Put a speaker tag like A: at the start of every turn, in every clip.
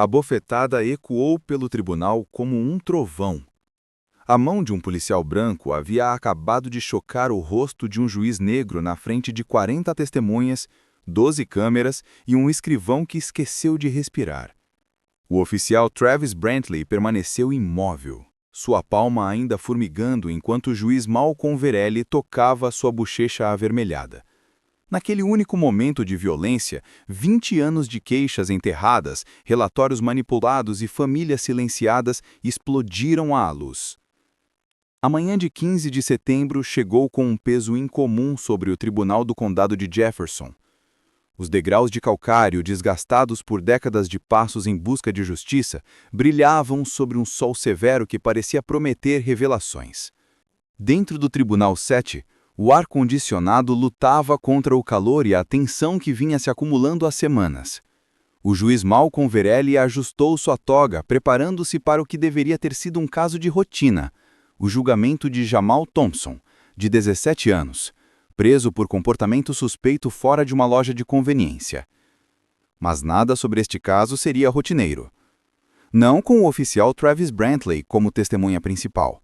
A: A bofetada ecoou pelo tribunal como um trovão. A mão de um policial branco havia acabado de chocar o rosto de um juiz negro na frente de 40 testemunhas, 12 câmeras e um escrivão que esqueceu de respirar. O oficial Travis Brantley permaneceu imóvel, sua palma ainda formigando enquanto o juiz Malcolm Verrelli tocava sua bochecha avermelhada. Naquele único momento de violência, 20 anos de queixas enterradas, relatórios manipulados e famílias silenciadas explodiram à luz. A manhã de 15 de setembro chegou com um peso incomum sobre o Tribunal do Condado de Jefferson. Os degraus de calcário, desgastados por décadas de passos em busca de justiça, brilhavam sobre um sol severo que parecia prometer revelações. Dentro do Tribunal 7, o ar-condicionado lutava contra o calor e a tensão que vinha se acumulando há semanas. O juiz Malcolm Verrelli ajustou sua toga, preparando-se para o que deveria ter sido um caso de rotina, o julgamento de Jamal Thompson, de 17 anos, preso por comportamento suspeito fora de uma loja de conveniência. Mas nada sobre este caso seria rotineiro. Não com o oficial Travis Brantley como testemunha principal.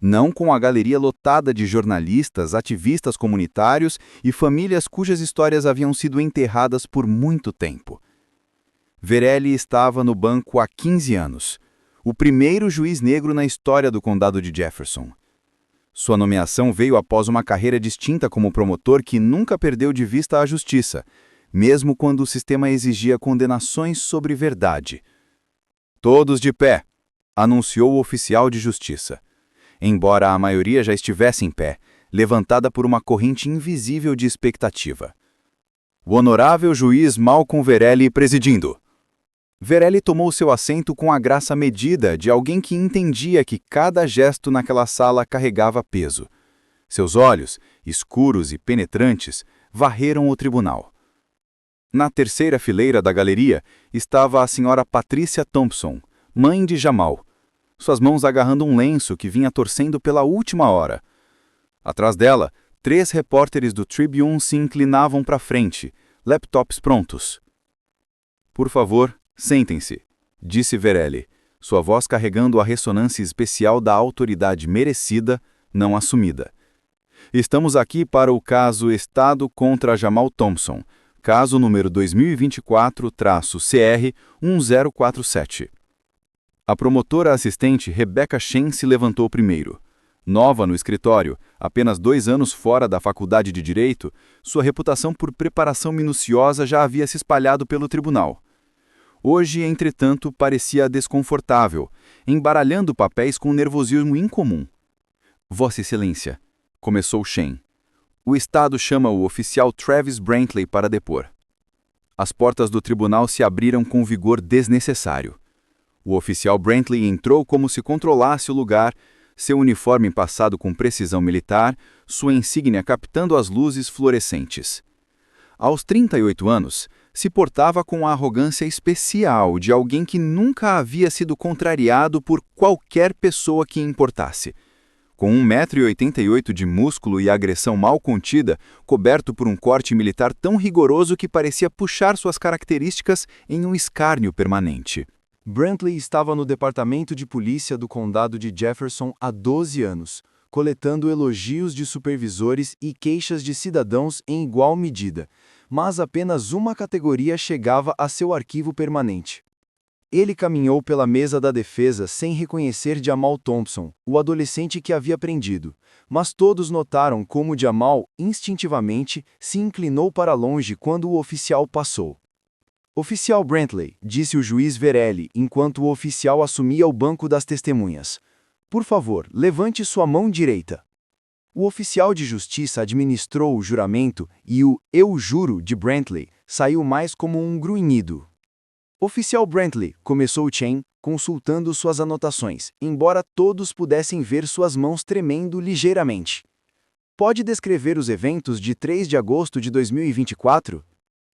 A: Não com a galeria lotada de jornalistas, ativistas comunitários e famílias cujas histórias haviam sido enterradas por muito tempo. Verrelli estava no banco há 15 anos, o primeiro juiz negro na história do condado de Jefferson. Sua nomeação veio após uma carreira distinta como promotor que nunca perdeu de vista a justiça, mesmo quando o sistema exigia condenações sobre verdade. "Todos de pé", anunciou o oficial de justiça. Embora a maioria já estivesse em pé, levantada por uma corrente invisível de expectativa. O honorável juiz Malcolm Verrelli presidindo. Verrelli tomou seu assento com a graça medida de alguém que entendia que cada gesto naquela sala carregava peso. Seus olhos, escuros e penetrantes, varreram o tribunal. Na terceira fileira da galeria estava a senhora Patricia Thompson, mãe de Jamal, suas mãos agarrando um lenço que vinha torcendo pela última hora. Atrás dela, 3 repórteres do Tribune se inclinavam para frente, laptops prontos. "Por favor, sentem-se", disse Verrelli, sua voz carregando a ressonância especial da autoridade merecida, não assumida. "Estamos aqui para o caso Estado contra Jamal Thompson, caso número 2024-CR 1047. A promotora assistente Rebecca Shen se levantou primeiro. Nova no escritório, apenas 2 anos fora da faculdade de Direito, sua reputação por preparação minuciosa já havia se espalhado pelo tribunal. Hoje, entretanto, parecia desconfortável, embaralhando papéis com nervosismo incomum. "Vossa Excelência", começou Shen. "O Estado chama o oficial Travis Brantley para depor." As portas do tribunal se abriram com vigor desnecessário. O oficial Brantley entrou como se controlasse o lugar, seu uniforme passado com precisão militar, sua insígnia captando as luzes fluorescentes. Aos 38 anos, se portava com a arrogância especial de alguém que nunca havia sido contrariado por qualquer pessoa que importasse. Com 1,88 m de músculo e agressão mal contida, coberto por um corte militar tão rigoroso que parecia puxar suas características em um escárnio permanente. Brantley estava no departamento de polícia do condado de Jefferson há 12 anos, coletando elogios de supervisores e queixas de cidadãos em igual medida, mas apenas uma categoria chegava a seu arquivo permanente. Ele caminhou pela mesa da defesa sem reconhecer Jamal Thompson, o adolescente que havia prendido, mas todos notaram como Jamal, instintivamente, se inclinou para longe quando o oficial passou. "Oficial Brantley", disse o juiz Verrelli, enquanto o oficial assumia o banco das testemunhas. "Por favor, levante sua mão direita." O oficial de justiça administrou o juramento e o "eu juro" de Brantley saiu mais como um grunhido. "Oficial Brantley", começou Chen, consultando suas anotações, embora todos pudessem ver suas mãos tremendo ligeiramente. "Pode descrever os eventos de 3 de agosto de 2024?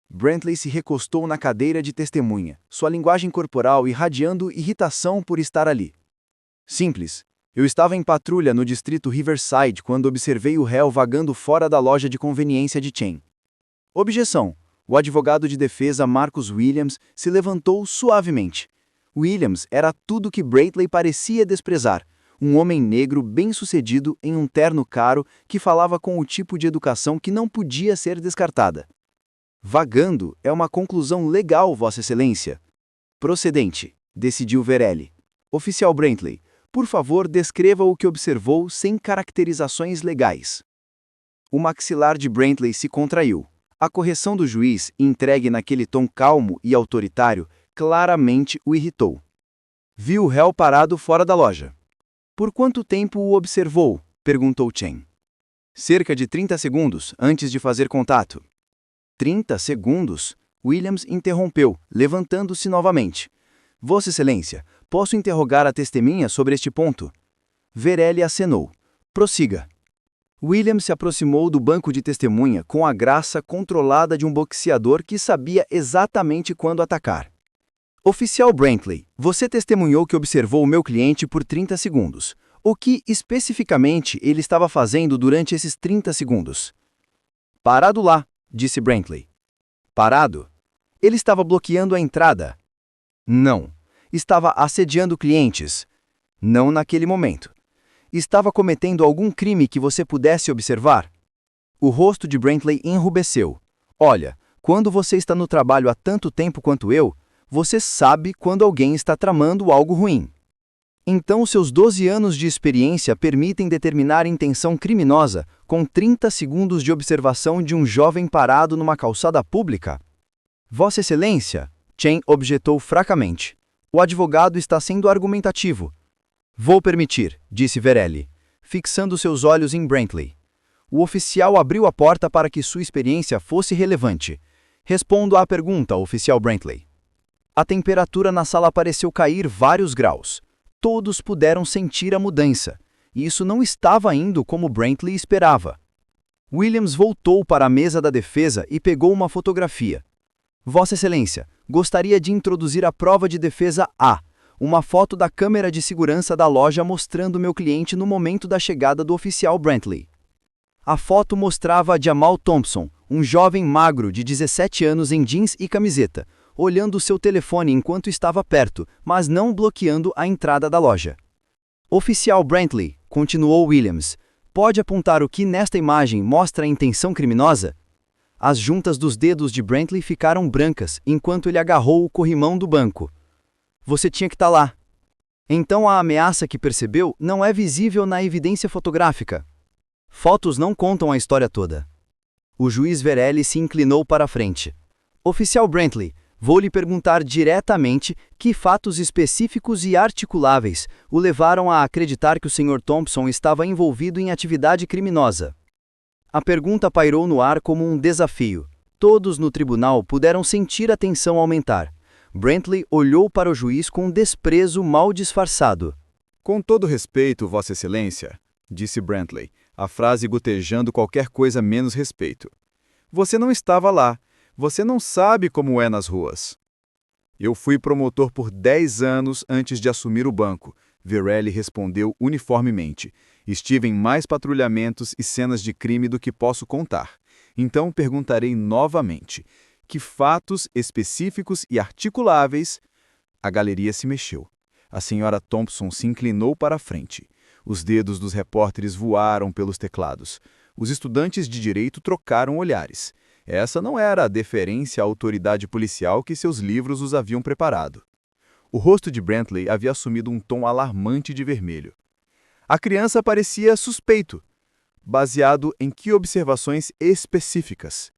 A: Brantley se recostou na cadeira de testemunha, sua linguagem corporal irradiando irritação por estar ali. "Simples. Eu estava em patrulha no distrito Riverside quando observei o réu vagando fora da loja de conveniência de Chen." "Objeção.
B: O advogado de defesa Marcus Williams se levantou suavemente. Williams era tudo que Brantley parecia desprezar, um homem negro bem-sucedido em um terno caro que falava com o tipo de educação que não podia ser descartada. Vagando é uma conclusão legal, Vossa Excelência. Procedente, decidiu Verelli. Oficial Brantley, por favor, descreva o que observou sem caracterizações legais. O maxilar de Brantley se contraiu. A correção do juiz, entregue naquele tom calmo e autoritário, claramente o irritou. Viu o réu parado fora da loja. Por quanto tempo o observou? Perguntou Chen. Cerca de 30 segundos antes de fazer contato. 30 segundos? Williams interrompeu, levantando-se novamente. Vossa Excelência, posso interrogar a testemunha sobre este ponto? Verelli acenou. Prossiga. Williams se aproximou do banco de testemunha com a graça controlada de um boxeador que sabia exatamente quando atacar. Oficial Brantley, você testemunhou que observou o meu cliente por 30 segundos. O que, especificamente, ele estava fazendo durante esses 30 segundos? Parado lá, disse Brantley. Parado? Ele estava bloqueando a entrada. Não. Estava assediando clientes. Não naquele momento. Estava cometendo algum crime que você pudesse observar? O rosto de Brantley enrubesceu. Olha, quando você está no trabalho há tanto tempo quanto eu, você sabe quando alguém está tramando algo ruim. Então seus 12 anos de experiência permitem determinar intenção criminosa com 30 segundos de observação de um jovem parado numa calçada pública? Vossa Excelência, Chen objetou fracamente. O advogado está sendo argumentativo. Vou permitir, disse Verelli, fixando seus olhos em Brantley. O oficial abriu a porta para que sua experiência fosse relevante. Respondo à pergunta, oficial Brantley. A temperatura na sala pareceu cair vários graus. Todos puderam sentir a mudança. E isso não estava indo como Brantley esperava. Williams voltou para a mesa da defesa e pegou uma fotografia. Vossa Excelência, gostaria de introduzir a prova de defesa A, uma foto da câmera de segurança da loja mostrando meu cliente no momento da chegada do oficial Brantley. A foto mostrava Jamal Thompson, um jovem magro de 17 anos em jeans e camiseta, olhando seu telefone enquanto estava perto, mas não bloqueando a entrada da loja. Oficial Brantley, continuou Williams, pode apontar o que nesta imagem mostra a intenção criminosa? As juntas dos dedos de Brantley ficaram brancas enquanto ele agarrou o corrimão do banco. Você tinha que estar lá. Então a ameaça que percebeu não é visível na evidência fotográfica. Fotos não contam a história toda. O juiz Verelli se inclinou para a frente. Oficial Brantley, vou lhe perguntar diretamente que fatos específicos e articuláveis o levaram a acreditar que o Sr. Thompson estava envolvido em atividade criminosa. A pergunta pairou no ar como um desafio. Todos no tribunal puderam sentir a tensão aumentar. Brantley olhou para o juiz com um desprezo mal disfarçado.
A: Com todo respeito, Vossa Excelência, disse Brantley, a frase gotejando qualquer coisa menos respeito. Você não estava lá. Você não sabe como é nas ruas. Eu fui promotor por 10 anos antes de assumir o banco, Verelli respondeu uniformemente. Estive em mais patrulhamentos e cenas de crime do que posso contar. Então perguntarei novamente. Que fatos específicos e articuláveis... A galeria se mexeu. A senhora Thompson se inclinou para a frente. Os dedos dos repórteres voaram pelos teclados. Os estudantes de direito trocaram olhares. Essa não era a deferência à autoridade policial que seus livros os haviam preparado. O rosto de Brantley havia assumido um tom alarmante de vermelho. A criança parecia suspeito. Baseado em que observações específicas?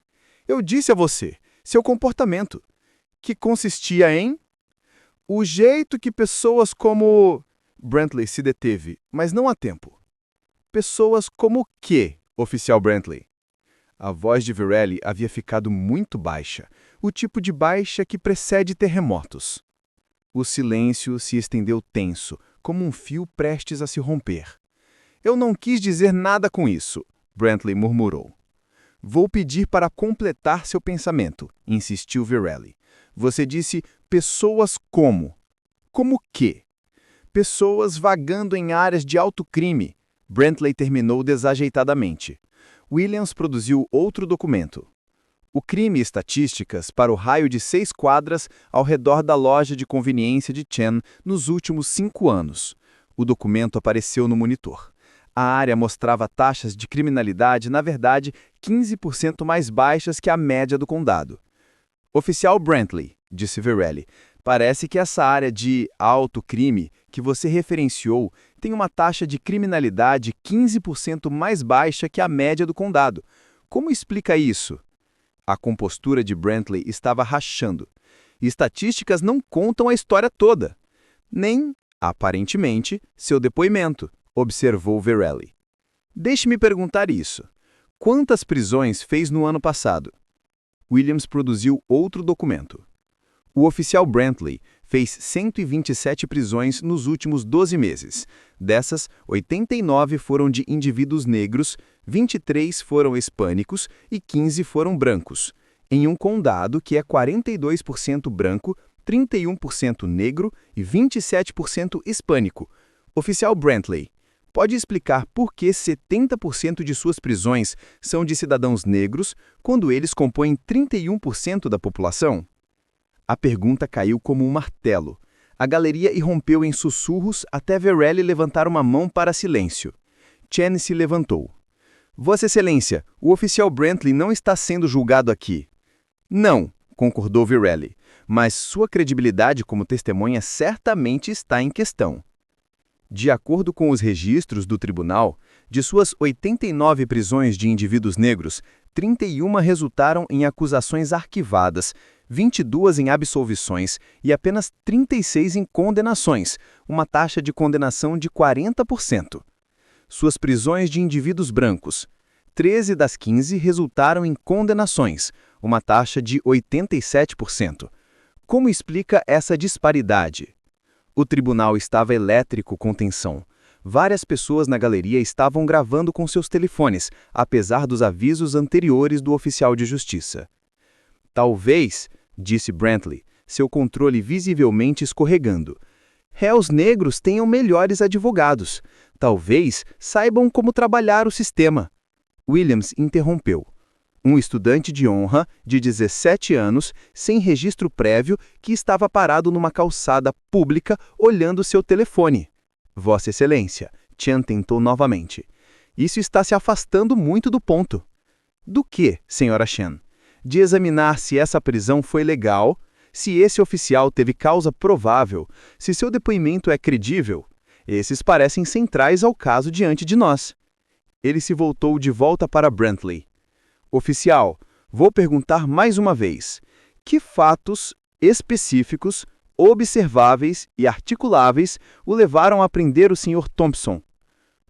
A: Eu disse a você, seu comportamento, que consistia em... O jeito que pessoas como... Brantley se deteve, mas não há tempo. Pessoas como que, oficial Brantley? A voz de Verelli havia ficado muito baixa, o tipo de baixa que precede terremotos. O silêncio se estendeu tenso, como um fio prestes a se romper. Eu não quis dizer nada com isso, Brantley murmurou. Vou pedir para completar seu pensamento, insistiu Verelli. Você disse pessoas como. Como que? Pessoas vagando em áreas de alto crime. Brantley terminou desajeitadamente. Williams produziu outro documento.
B: o crime e estatísticas para o raio de 6 quadras ao redor da loja de conveniência de Chen nos últimos 5 anos. O documento apareceu no monitor. A área mostrava taxas de criminalidade, na verdade, 15% mais baixas que a média do condado. Oficial Brantley, disse Verelli, parece que essa área de alto crime que você referenciou tem uma taxa de criminalidade 15% mais baixa que a média do condado. Como explica isso? A compostura de Brantley estava rachando. Estatísticas não contam a história toda. Nem, aparentemente, seu depoimento, observou Verelli. Deixe-me perguntar isso. Quantas prisões fez no ano passado? Williams produziu outro documento. O oficial Brantley fez 127 prisões nos últimos 12 meses. Dessas, 89 foram de indivíduos negros, 23 foram hispânicos e 15 foram brancos, em um condado que é 42% branco, 31% negro e 27% hispânico. Oficial Brantley, pode explicar por que 70% de suas prisões são de cidadãos negros, quando eles compõem 31% da população? A pergunta caiu como um martelo. A galeria irrompeu em sussurros até Verelli levantar uma mão para silêncio. Chen se levantou. Vossa Excelência, o oficial Brantley não está sendo julgado aqui. Não, concordou Verelli, mas sua credibilidade como testemunha certamente está em questão. De acordo com os registros do tribunal, de suas 89 prisões de indivíduos negros, 31 resultaram em acusações arquivadas, 22 em absolvições e apenas 36 em condenações, uma taxa de condenação de 40%. Suas prisões de indivíduos brancos, 13 das 15 resultaram em condenações, uma taxa de 87%. Como explica essa disparidade? O tribunal estava elétrico com tensão. Várias pessoas na galeria estavam gravando com seus telefones, apesar dos avisos anteriores do oficial de justiça. Talvez, disse Brantley, seu controle visivelmente escorregando, réus negros tenham melhores advogados. Talvez saibam como trabalhar o sistema. Williams interrompeu. Um estudante de honra, de 17 anos, sem registro prévio, que estava parado numa calçada pública olhando seu telefone. Vossa Excelência, Chen tentou novamente. Isso está se afastando muito do ponto. Do que, senhora Chen? De examinar se essa prisão foi legal, se esse oficial teve causa provável, se seu depoimento é credível. Esses parecem centrais ao caso diante de nós. Ele se voltou de volta para Brantley. Oficial, vou perguntar mais uma vez. Que fatos específicos, observáveis e articuláveis o levaram a prender o Sr. Thompson?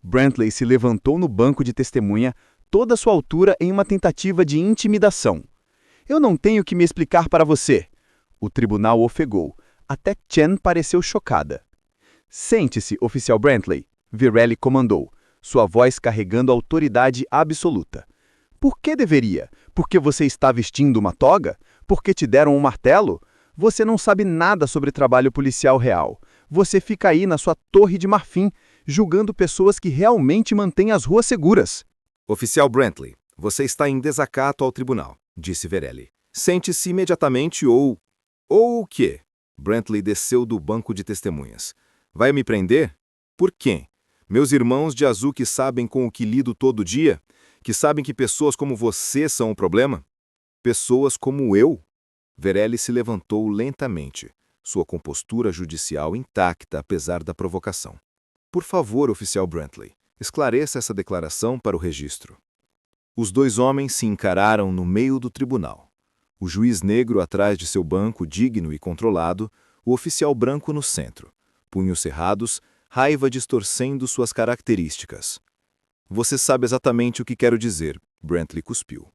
B: Brantley se levantou no banco de testemunha, toda a sua altura em uma tentativa de intimidação. Eu não tenho que me explicar para você. O tribunal ofegou. Até Chen pareceu chocada. Sente-se, oficial Brantley, Verelli comandou, sua voz carregando autoridade absoluta. Por que deveria? Porque você está vestindo uma toga? Porque te deram um martelo? Você não sabe nada sobre trabalho policial real. Você fica aí na sua torre de marfim, julgando pessoas que realmente mantêm as ruas seguras.
A: Oficial Brantley, você está em desacato ao tribunal, disse Verelli. Sente-se imediatamente ou... Ou o quê? Brantley desceu do banco de testemunhas. Vai me prender? Por quê? Meus irmãos de azul que sabem com o que lido todo dia? Que sabem que pessoas como você são o problema? Pessoas como eu? Verelli se levantou lentamente, sua compostura judicial intacta apesar da provocação. Por favor, oficial Brantley, esclareça essa declaração para o registro. Os dois homens se encararam no meio do tribunal. O juiz negro atrás de seu banco digno e controlado, o oficial branco no centro, punhos cerrados, raiva distorcendo suas características. Você sabe exatamente o que quero dizer, Brantley cuspiu.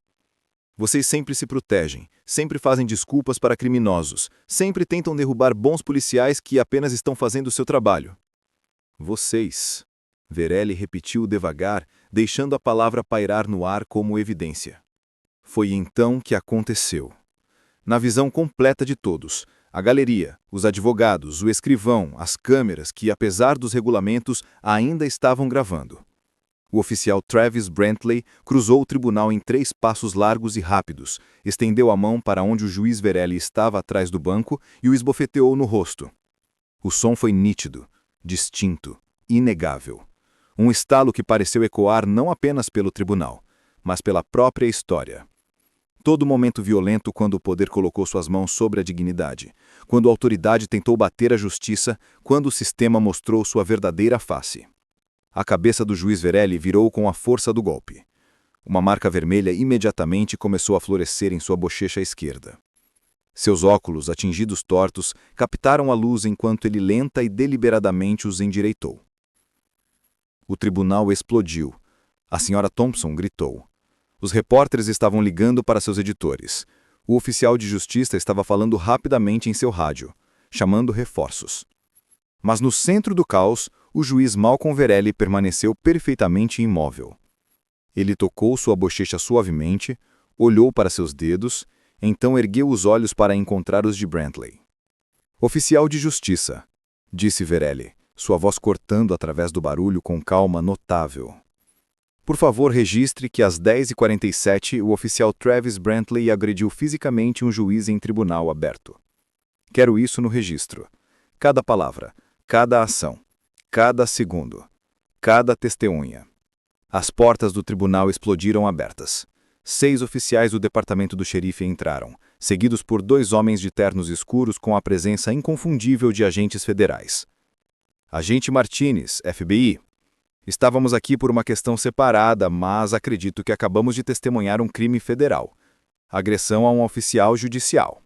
A: Vocês sempre se protegem, sempre fazem desculpas para criminosos, sempre tentam derrubar bons policiais que apenas estão fazendo o seu trabalho. Vocês, Verelli repetiu devagar, deixando a palavra pairar no ar como evidência. Foi então que aconteceu. Na visão completa de todos, a galeria, os advogados, o escrivão, as câmeras que, apesar dos regulamentos, ainda estavam gravando. O oficial Travis Brantley cruzou o tribunal em 3 passos largos e rápidos, estendeu a mão para onde o juiz Verelli estava atrás do banco e o esbofeteou no rosto. O som foi nítido, distinto, inegável. Um estalo que pareceu ecoar não apenas pelo tribunal, mas pela própria história. Todo momento violento quando o poder colocou suas mãos sobre a dignidade, quando a autoridade tentou bater a justiça, quando o sistema mostrou sua verdadeira face. A cabeça do juiz Verelli virou com a força do golpe. Uma marca vermelha imediatamente começou a florescer em sua bochecha esquerda. Seus óculos, atingidos tortos, captaram a luz enquanto ele lenta e deliberadamente os endireitou. O tribunal explodiu. A senhora Thompson gritou. Os repórteres estavam ligando para seus editores. O oficial de justiça estava falando rapidamente em seu rádio, chamando reforços. Mas no centro do caos, o juiz Malcolm Verelli permaneceu perfeitamente imóvel. Ele tocou sua bochecha suavemente, olhou para seus dedos, então ergueu os olhos para encontrar os de Brantley. Oficial de justiça, disse Verelli, sua voz cortando através do barulho com calma notável. Por favor, registre que às 10h47 o oficial Travis Brantley agrediu fisicamente um juiz em tribunal aberto. Quero isso no registro. Cada palavra, cada ação, cada segundo, cada testemunha. As portas do tribunal explodiram abertas. 6 oficiais do departamento do xerife entraram, seguidos por 2 homens de ternos escuros com a presença inconfundível de agentes federais. Agente Martinez, FBI. Estávamos aqui por uma questão separada, mas acredito que acabamos de testemunhar um crime federal. Agressão a um oficial judicial.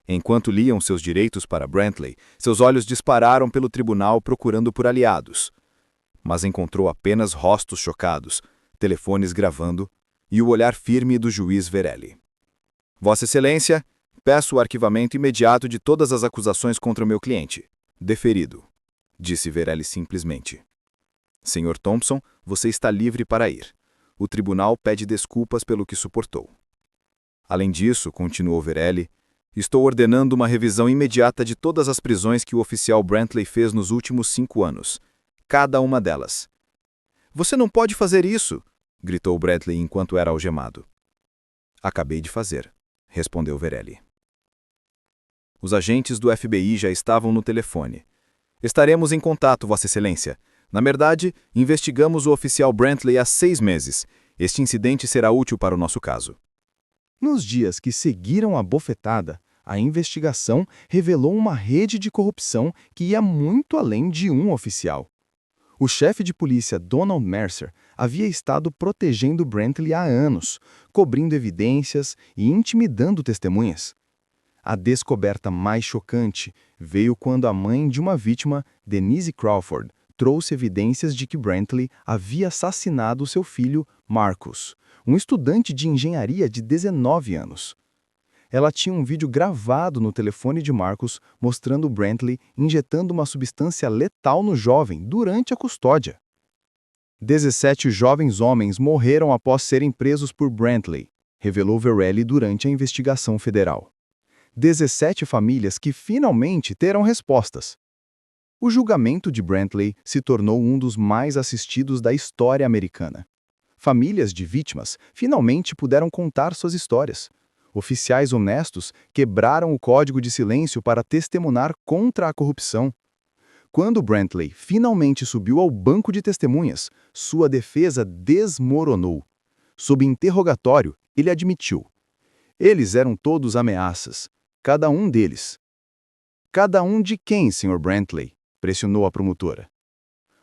A: Enquanto liam seus direitos para Brantley, seus olhos dispararam pelo tribunal procurando por aliados. Mas encontrou apenas rostos chocados, telefones gravando e o olhar firme do juiz Verelli. Vossa Excelência, peço o arquivamento imediato de todas as acusações contra o meu cliente. Deferido, disse Verelli simplesmente. Senhor Thompson, você está livre para ir. O tribunal pede desculpas pelo que suportou. Além disso, continuou Verelli, estou ordenando uma revisão imediata de todas as prisões que o oficial Brantley fez nos últimos 5 anos. Cada uma delas. Você não pode fazer isso, gritou Brantley enquanto era algemado. Acabei de fazer, respondeu Verelli. Os agentes do FBI já estavam no telefone. Estaremos em contato, Vossa Excelência. Na verdade, investigamos o oficial Brantley há 6 meses. Este incidente será útil para o nosso caso.
C: Nos dias que seguiram a bofetada, a investigação revelou uma rede de corrupção que ia muito além de um oficial. O chefe de polícia Donald Mercer havia estado protegendo Brantley há anos, cobrindo evidências e intimidando testemunhas. A descoberta mais chocante veio quando a mãe de uma vítima, Denise Crawford, trouxe evidências de que Brantley havia assassinado seu filho, Marcus, um estudante de engenharia de 19 anos. Ela tinha um vídeo gravado no telefone de Marcus mostrando Brantley injetando uma substância letal no jovem durante a custódia. 17 jovens homens morreram após serem presos por Brantley, revelou Verelli durante a investigação federal. 17 famílias que finalmente terão respostas. O julgamento de Brantley se tornou um dos mais assistidos da história americana. Famílias de vítimas finalmente puderam contar suas histórias. Oficiais honestos quebraram o código de silêncio para testemunhar contra a corrupção. Quando Brantley finalmente subiu ao banco de testemunhas, sua defesa desmoronou. Sob interrogatório, ele admitiu. Eles eram todos ameaças. Cada um deles. Cada um de quem, Sr. Brantley? Pressionou a promotora.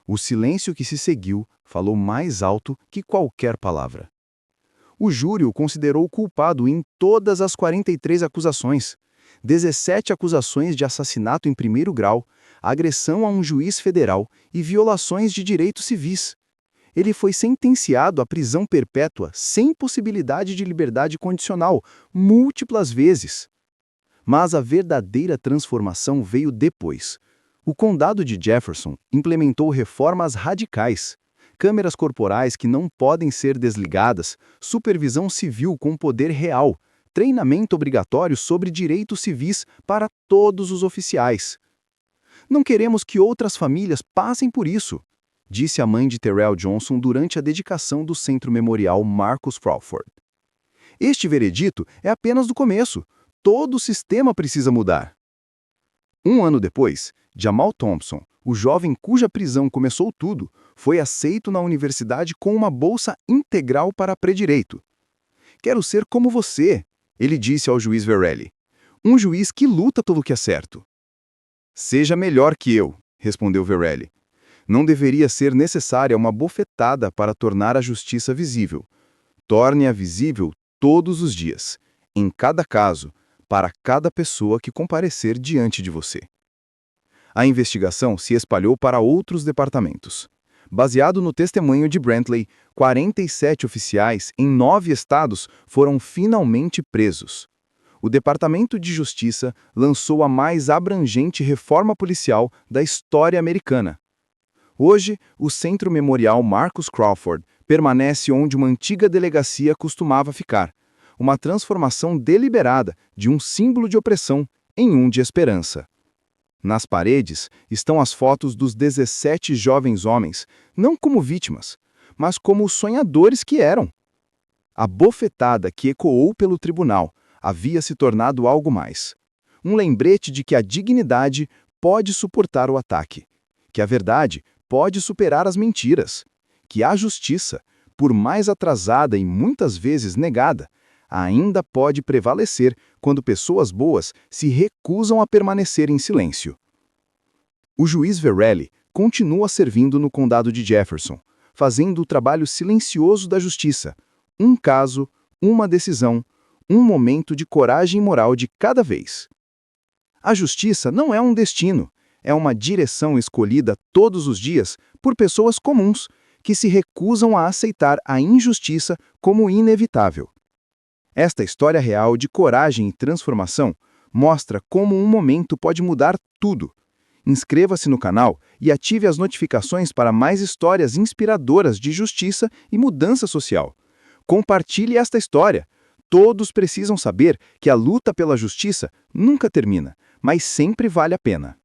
C: O silêncio que se seguiu falou mais alto que qualquer palavra. O júri o considerou culpado em todas as 43 acusações, 17 acusações de assassinato em primeiro grau, agressão a um juiz federal e violações de direitos civis. Ele foi sentenciado à prisão perpétua sem possibilidade de liberdade condicional, múltiplas vezes. Mas a verdadeira transformação veio depois. O condado de Jefferson implementou reformas radicais. Câmeras corporais que não podem ser desligadas, supervisão civil com poder real, treinamento obrigatório sobre direitos civis para todos os oficiais. Não queremos que outras famílias passem por isso. disse a mãe de Terrell Johnson durante a dedicação do Centro Memorial Marcus Crawford. Este veredito é apenas do começo. Todo o sistema precisa mudar. Um ano depois, Jamal Thompson, o jovem cuja prisão começou tudo, foi aceito na universidade com uma bolsa integral para pré-direito. Quero ser como você, ele disse ao juiz Verrilli. Um juiz que luta pelo que é certo. Seja melhor que eu, respondeu Verrilli. Não deveria ser necessária uma bofetada para tornar a justiça visível. Torne-a visível todos os dias, em cada caso, para cada pessoa que comparecer diante de você. A investigação se espalhou para outros departamentos. Baseado no testemunho de Brantley, 47 oficiais em 9 estados foram finalmente presos. O Departamento de Justiça lançou a mais abrangente reforma policial da história americana. Hoje, o Centro Memorial Marcus Crawford permanece onde uma antiga delegacia costumava ficar, uma transformação deliberada de um símbolo de opressão em um de esperança. Nas paredes estão as fotos dos 17 jovens homens, não como vítimas, mas como os sonhadores que eram. A bofetada que ecoou pelo tribunal havia se tornado algo mais. Um lembrete de que a dignidade pode suportar o ataque, que a verdade pode superar as mentiras, que a justiça, por mais atrasada e muitas vezes negada, ainda pode prevalecer quando pessoas boas se recusam a permanecer em silêncio. O juiz Verrilli continua servindo no condado de Jefferson, fazendo o trabalho silencioso da justiça. Um caso, uma decisão, um momento de coragem moral de cada vez. A justiça não é um destino, é uma direção escolhida todos os dias por pessoas comuns que se recusam a aceitar a injustiça como inevitável. Esta história real de coragem e transformação mostra como um momento pode mudar tudo. Inscreva-se no canal e ative as notificações para mais histórias inspiradoras de justiça e mudança social. Compartilhe esta história. Todos precisam saber que a luta pela justiça nunca termina, mas sempre vale a pena.